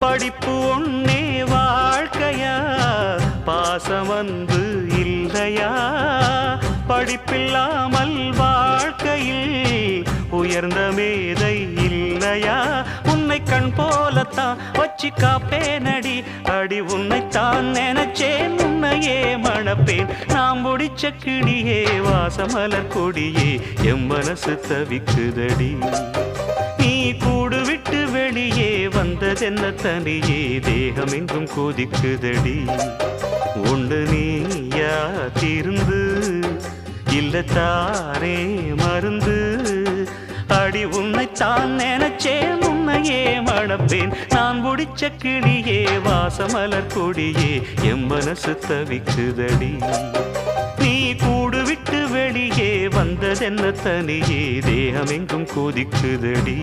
படிப்பு ஒன்னே வாழ்க்கையா, பாசம் அன்பு இல்லையா? படிப்பில்லாமல் வாழ்க்கையில் உயர்ந்த மேதை இல்லையா? உன்னை கண் போலத்தான் வச்சு காப்பேனடி, அடி உன்னைத்தான் நினைச்சேன், உன்னையே மணப்பேன். நாம் முடிச்ச கிளியே, வாசமலர் கொடியே, எம் மனசு தவிக்குதடி. நீ கூடு விட்டு வெளியே வந்ததென்ன தனியே, தேகம் எங்கும் கொதிக்குதடி. உண்டு நீயா திருந்து இல்ல தானே மருந்து, அடி உன்னைத்தான் நினைச்சேன், உன்னையே மணப்பேன். நான் முடிச்ச கிளியே, வாசமலர் கொடியே, எம் மனசு தவிக்குதடி. நீ கூடு விட்டு வெளியே வந்ததென்ன தனியே, தேகம் எங்கும் கொதிக்குதடி.